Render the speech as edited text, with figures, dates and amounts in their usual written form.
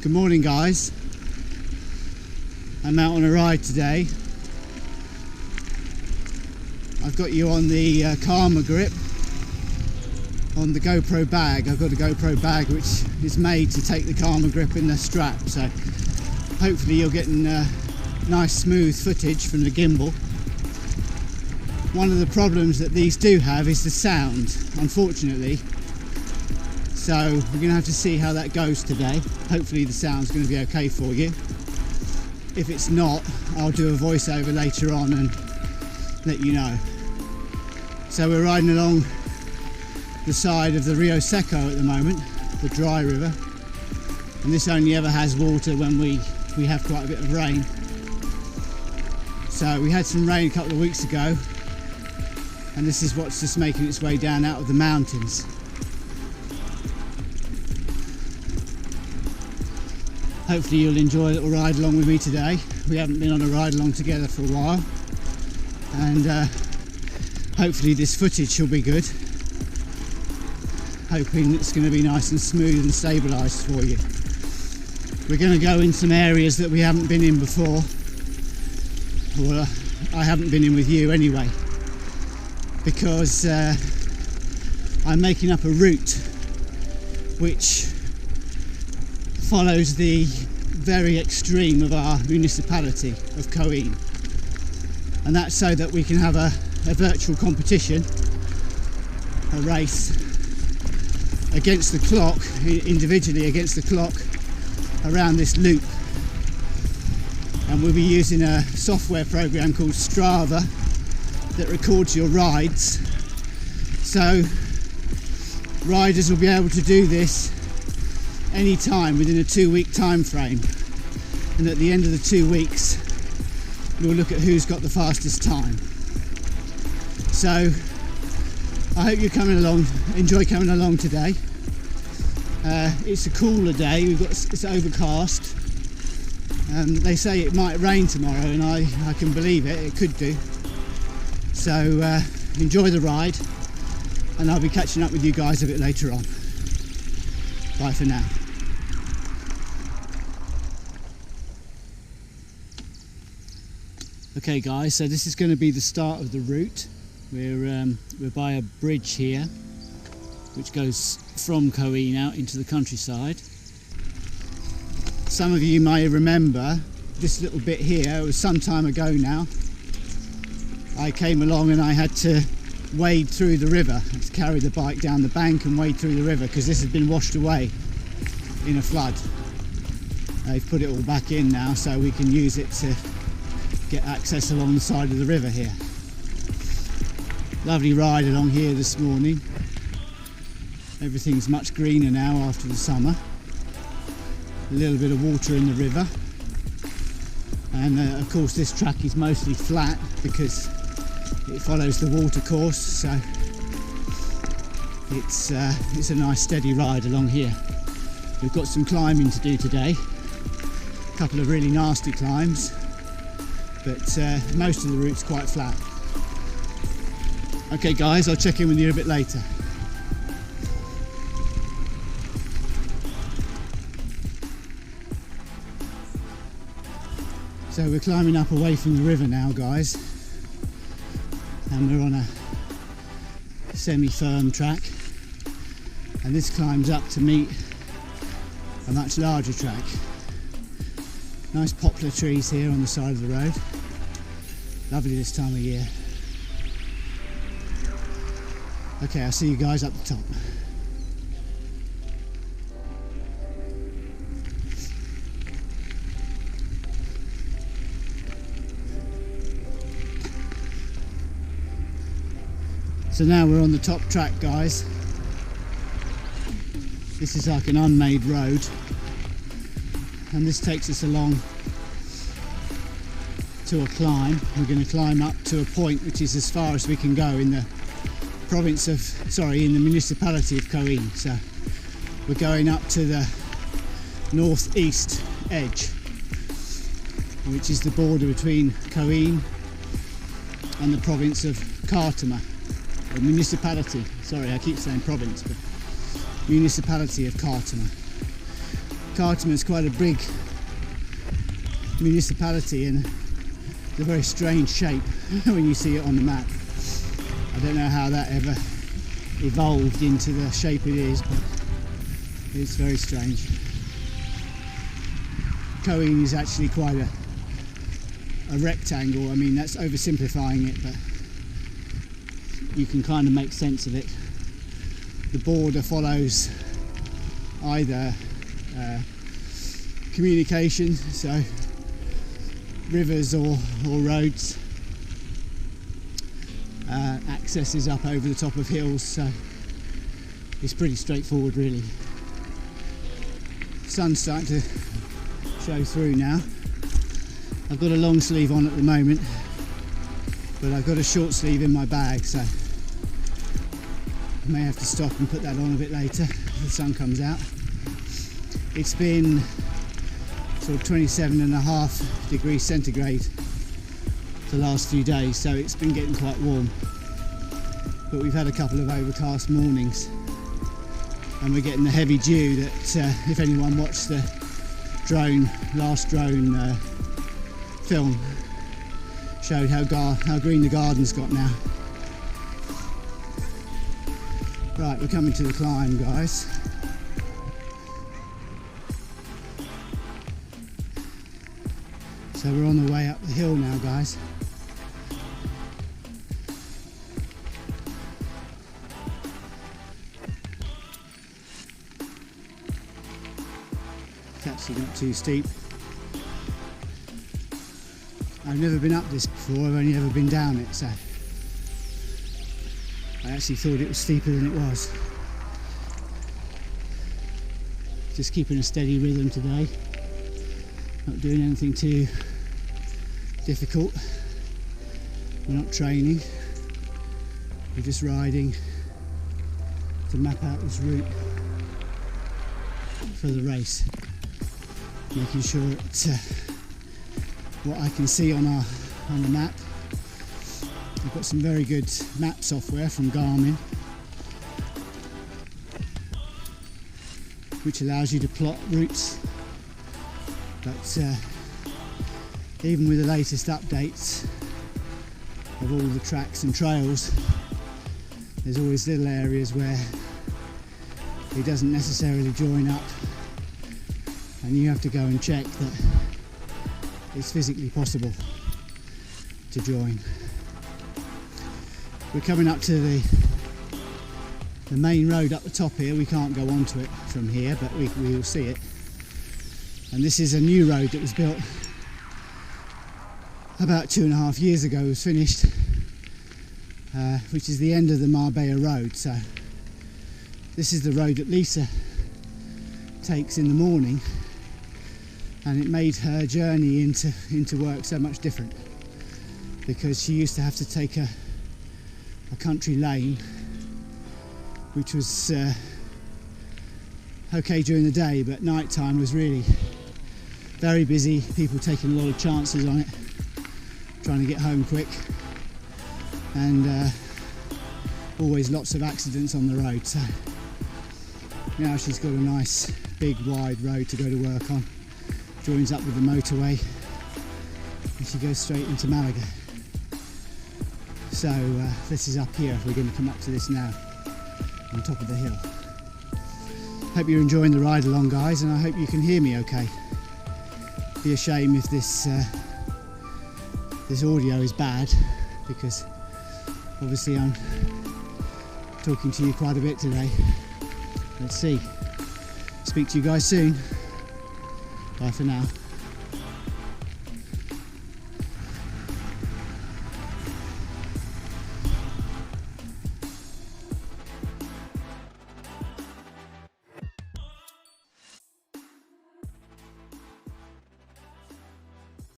Good morning, guys. I'm out on a ride today. I've got you on the Karma grip on the GoPro bag. I've got a GoPro bag which is made to take the Karma grip in the strap, so hopefully you're getting nice smooth footage from the gimbal. One of the problems that these do have is the sound, unfortunately. So we're going to have to see how that goes today. Hopefully the sound's going to be okay for you. If it's not, I'll do a voiceover later on and let you know. So we're riding along the side of the Rio Seco at the moment, the dry river. And this only ever has water when we have quite a bit of rain. So we had some rain a couple of weeks ago, and this is what's just making its way down out of the mountains. Hopefully you'll enjoy a little ride along with me today. We haven't been on a ride along together for a while, and hopefully this footage will be good. Hoping it's going to be nice and smooth and stabilised for you. We're going to go in some areas that we haven't been in before. Well, I haven't been in with you anyway, because I'm making up a route which follows the very extreme of our municipality of Coín, and that's so that we can have a virtual competition, a race against the clock, individually against the clock around this loop. And we'll be using a software program called Strava that records your rides, so riders will be able to do this any time within a 2-week time frame, and at the end of the 2 weeks we'll look at who's got the fastest time. So I hope you're coming along, enjoy coming along today. It's a cooler day, it's overcast. They say it might rain tomorrow, and I can believe it could do. So enjoy the ride, and I'll be catching up with you guys a bit later on. Bye for now. Okay guys, so this is going to be the start of the route. We're by a bridge here which goes from Coín out into the countryside. Some of you may remember this little bit here. It was some time ago now. I came along and I had to wade through the river, to carry the bike down the bank and wade through the river, because this had been washed away in a flood. They've put it all back in now so we can use it to get access along the side of the river here. Lovely ride along here this morning. Everything's much greener now after the summer. A little bit of water in the river, and of course this track is mostly flat because it follows the water course, so it's a nice steady ride along here. We've got some climbing to do today, a couple of really nasty climbs, but most of the route's quite flat. Okay guys, I'll check in with you a bit later. So we're climbing up away from the river now, guys, and we're on a semi-firm track, and this climbs up to meet a much larger track. Nice poplar trees here on the side of the road. Lovely this time of year. Okay, I'll see you guys up the top. So now we're on the top track, guys. This is like an unmade road, and this takes us along to a climb. We're going to climb up to a point which is as far as we can go in the in the municipality of Coín. So we're going up to the northeast edge, which is the border between Coín and the province of Cártama. Municipality, sorry, I keep saying province, but municipality of Cártama. Cartman is quite a big municipality and it's a very strange shape when you see it on the map. I don't know how that ever evolved into the shape it is, but it's very strange. Coín is actually quite a rectangle. I mean, that's oversimplifying it, but you can kind of make sense of it. The border follows either communication, so rivers or roads. Access is up over the top of hills, so it's pretty straightforward really. Sun's starting to show through now. I've got a long sleeve on at the moment, but I've got a short sleeve in my bag, so I may have to stop and put that on a bit later if the sun comes out. It's been sort of 27.5 degrees centigrade the last few days, so it's been getting quite warm. But we've had a couple of overcast mornings and we're getting the heavy dew that if anyone watched the last drone film, showed how green the garden's got now. Right, we're coming to the climb, guys. So we're on the way up the hill now, guys. It's actually not too steep. I've never been up this before, I've only ever been down it, so I actually thought it was steeper than it was. Just keeping a steady rhythm today, not doing anything too difficult. We're not training, we're just riding to map out this route for the race, making sure it's what I can see on the map. We've got some very good map software from Garmin, which allows you to plot routes, but even with the latest updates of all the tracks and trails, there's always little areas where it doesn't necessarily join up, and you have to go and check that it's physically possible to join. We're coming up to the main road up the top here. We can't go onto it from here, but we will see it. And this is a new road that was built about 2.5 years ago. It was finished, which is the end of the Marbella Road. So this is the road that Lisa takes in the morning, and it made her journey into work so much different, because she used to have to take a country lane, which was okay during the day, but night time was really very busy, people taking a lot of chances on it, trying to get home quick, and always lots of accidents on the road. So now she's got a nice big wide road to go to work on, joins up with the motorway, and she goes straight into Malaga. So this is up here. We're going to come up to this now, on top of the hill. Hope you're enjoying the ride along, guys, and I hope you can hear me okay. Be a shame if this audio is bad, because obviously I'm talking to you quite a bit today. Let's see. Speak to you guys soon. Bye for now.